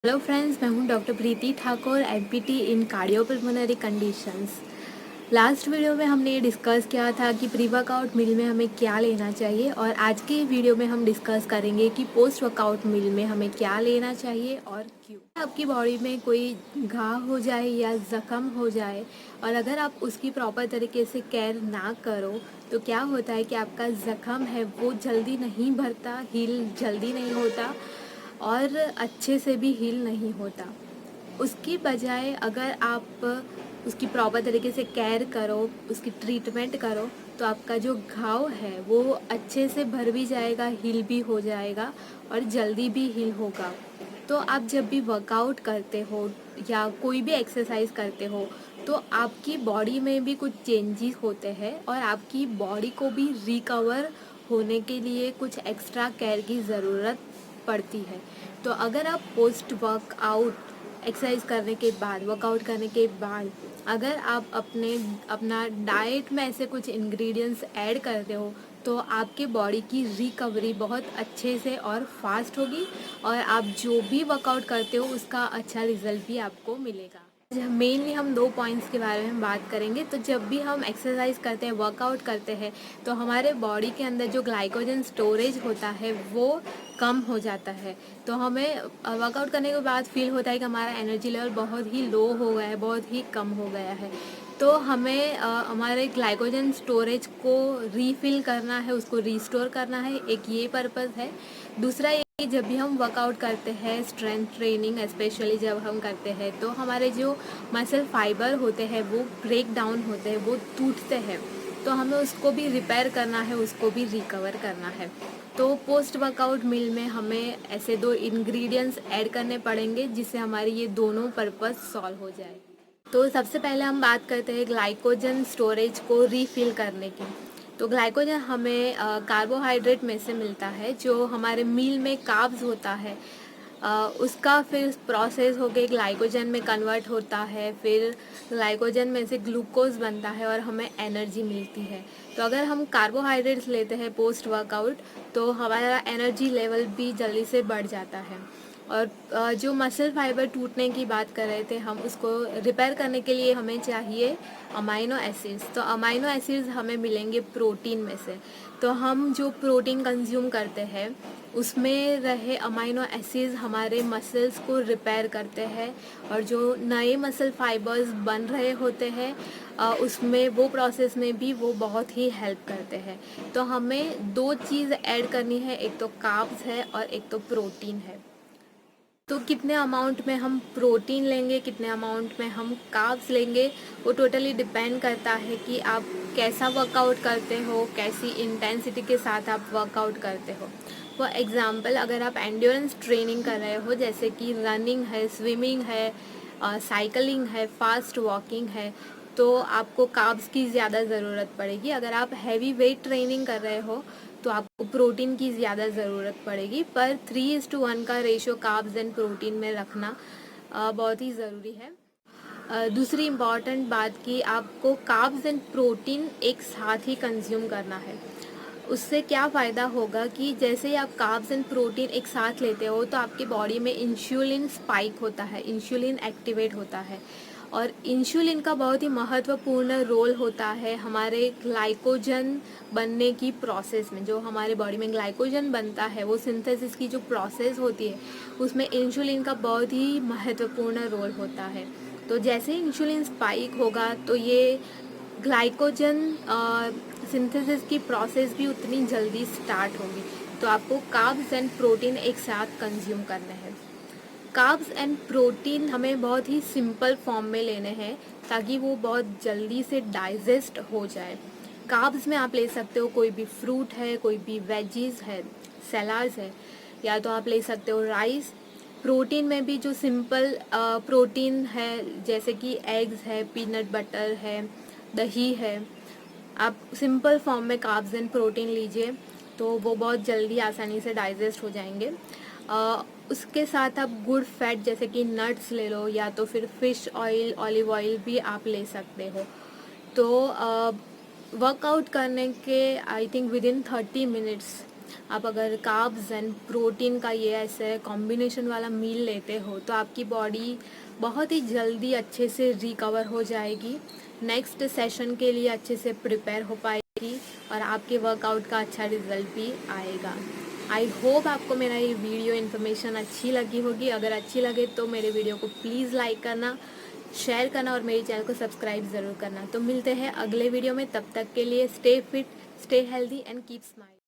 Hello friends, मैं हूं doctor प्रीति Thakur, empty इन cardiopulmonary conditions. Last video में हमने ये डिस्कस किया था कि प्री वर्कआउट मील में हमें क्या लेना चाहिए, और आज के वीडियो में हम डिस्कस करेंगे कि पोस्ट वर्कआउट मील में हमें क्या लेना चाहिए और क्यों। आपकी बॉडी में कोई घाव हो जाए या ज़ख्म हो जाए और अगर आप उसकी प्रॉपर तरीके से केयर ना करो तो क्या होता है कि आपका ज़ख्म है वो जल्दी नहीं भरता, हील जल्दी नहीं होता और अच्छे से भी हील नहीं होता। उसकी बजाय अगर आप उसकी प्रॉपर तरीके से केयर करो, उसकी ट्रीटमेंट करो, तो आपका जो घाव है वो अच्छे से भर भी जाएगा, हील भी हो जाएगा और जल्दी भी हील होगा। तो आप जब भी वर्कआउट करते हो या कोई भी एक्सरसाइज करते हो तो आपकी बॉडी में भी कुछ चेंजेस होते हैं और आपकी बॉडी को भी रिकवर होने के लिए कुछ एक्स्ट्रा केयर की ज़रूरत पड़ती है। तो अगर आप पोस्ट वर्कआउट एक्सरसाइज करने के बाद, वर्कआउट करने के बाद अगर आप अपना डाइट में ऐसे कुछ इंग्रेडिएंट्स ऐड करते हो तो आपके बॉडी की रिकवरी बहुत अच्छे से और फास्ट होगी और आप जो भी वर्कआउट करते हो उसका अच्छा रिजल्ट भी आपको मिलेगा। मेनली हम दो पॉइंट्स के बारे में बात करेंगे। तो जब भी हम एक्सरसाइज करते हैं, वर्कआउट करते हैं, तो हमारे बॉडी के अंदर जो ग्लाइकोजन स्टोरेज होता है वो कम हो जाता है। तो हमें वर्कआउट करने के बाद फील होता है कि हमारा एनर्जी लेवल बहुत ही लो हो गया है, बहुत ही कम हो गया है। तो हमें हमारे ग्लाइकोजन स्टोरेज को रीफिल करना है, उसको रिस्टोर करना है, एक ये पर्पज़ है। दूसरा ये कि जब भी हम वर्कआउट करते हैं, स्ट्रेंथ ट्रेनिंग स्पेशली जब हम करते हैं, तो हमारे जो मसल फाइबर होते हैं वो ब्रेक डाउन होते हैं, वो टूटते हैं। तो हमें उसको भी रिपेयर करना है, उसको भी रिकवर करना है। तो पोस्ट वर्कआउट मील में हमें ऐसे दो इंग्रेडिएंट्स ऐड करने पड़ेंगे जिससे हमारी ये दोनों पर्पस सॉल्व हो जाए। तो सबसे पहले हम बात करते हैं ग्लाइकोजन स्टोरेज को रीफिल करने की। तो ग्लाइकोजन हमें कार्बोहाइड्रेट में से मिलता है, जो हमारे मील में कार्ब्स होता है। उसका फिर प्रोसेस होके ग्लाइकोजन में कन्वर्ट होता है, फिर ग्लाइकोजन में से ग्लूकोज बनता है और हमें एनर्जी मिलती है। तो अगर हम कार्बोहाइड्रेट्स लेते हैं पोस्ट वर्कआउट तो हमारा एनर्जी लेवल भी जल्दी से बढ़ जाता है। और जो मसल फाइबर टूटने की बात कर रहे थे हम, उसको रिपेयर करने के लिए हमें चाहिए अमाइनो एसिड्स। तो अमाइनो एसिड्स हमें मिलेंगे प्रोटीन में से। तो हम जो प्रोटीन कंज्यूम करते हैं उसमें रहे अमाइनो एसिड्स हमारे मसल्स को रिपेयर करते हैं और जो नए मसल फाइबर्स बन रहे होते हैं उसमें वो प्रोसेस में भी वो बहुत ही हेल्प करते हैं। तो हमें दो चीज़ ऐड करनी है, एक तो कार्ब्स है और एक तो प्रोटीन है। तो कितने अमाउंट में हम प्रोटीन लेंगे, कितने अमाउंट में हम कार्ब्स लेंगे, वो टोटली डिपेंड करता है कि आप कैसा वर्कआउट करते हो, कैसी इंटेंसिटी के साथ आप वर्कआउट करते हो। फॉर एग्ज़ाम्पल, अगर आप एंड्योरेंस ट्रेनिंग कर रहे हो जैसे कि रनिंग है, स्विमिंग है, साइकिलिंग है, फास्ट वॉकिंग है, तो आपको कार्ब्स की ज़्यादा ज़रूरत पड़ेगी। अगर आप हैवी वेट ट्रेनिंग कर रहे हो तो आपको प्रोटीन की ज़्यादा ज़रूरत पड़ेगी। पर 3:1 का रेशो कार्ब्स एंड प्रोटीन में रखना बहुत ही ज़रूरी है। दूसरी इम्पॉर्टेंट बात कि आपको कार्ब्स एंड प्रोटीन एक साथ ही कंज्यूम करना है। उससे क्या फ़ायदा होगा कि जैसे ही आप कार्ब्स एंड प्रोटीन एक साथ लेते हो तो आपकी बॉडी में इंसुलिन स्पाइक होता है, इंसुलिन एक्टिवेट होता है। और इंसुलिन का बहुत ही महत्वपूर्ण रोल होता है हमारे ग्लाइकोजन बनने की प्रोसेस में। जो हमारे बॉडी में ग्लाइकोजन बनता है, वो सिंथेसिस की जो प्रोसेस होती है उसमें इंसुलिन का बहुत ही महत्वपूर्ण रोल होता है। तो जैसे ही इंसुलिन स्पाइक होगा तो ये ग्लाइकोजन सिंथेसिस की प्रोसेस भी उतनी जल्दी स्टार्ट होगी। तो आपको कार्ब्स एंड प्रोटीन एक साथ कंज्यूम करने हैं। कार्ब्स एंड प्रोटीन हमें बहुत ही सिंपल फॉर्म में लेने हैं ताकि वो बहुत जल्दी से डाइजेस्ट हो जाए। कार्ब्स में आप ले सकते हो कोई भी फ्रूट है, कोई भी वेजीज है, सलाड्स है, या तो आप ले सकते हो राइस। प्रोटीन में भी जो सिंपल प्रोटीन है जैसे कि एग्स है, पीनट बटर है, दही है, आप सिंपल फॉर्म में कार्ब्स एंड प्रोटीन लीजिए तो वो बहुत जल्दी आसानी से डाइजेस्ट हो जाएंगे। उसके साथ आप गुड फैट जैसे कि नट्स ले लो या तो फिर फिश ऑयल, ऑलिव ऑयल भी आप ले सकते हो। तो वर्कआउट करने के I think with in 30 minutes आप अगर कार्ब्स एंड प्रोटीन का ये ऐसे कॉम्बिनेशन वाला मील लेते हो तो आपकी बॉडी बहुत ही जल्दी अच्छे से रिकवर हो जाएगी, नेक्स्ट सेशन के लिए अच्छे से प्रिपेयर हो पाएगी और आपके वर्कआउट का अच्छा रिजल्ट भी आएगा। आई होप आपको मेरा ये वीडियो इन्फॉर्मेशन अच्छी लगी होगी। अगर अच्छी लगे तो मेरे वीडियो को प्लीज़ लाइक करना, शेयर करना और मेरे चैनल को सब्सक्राइब ज़रूर करना। तो मिलते हैं अगले वीडियो में, तब तक के लिए stay fit, stay healthy and keep smile.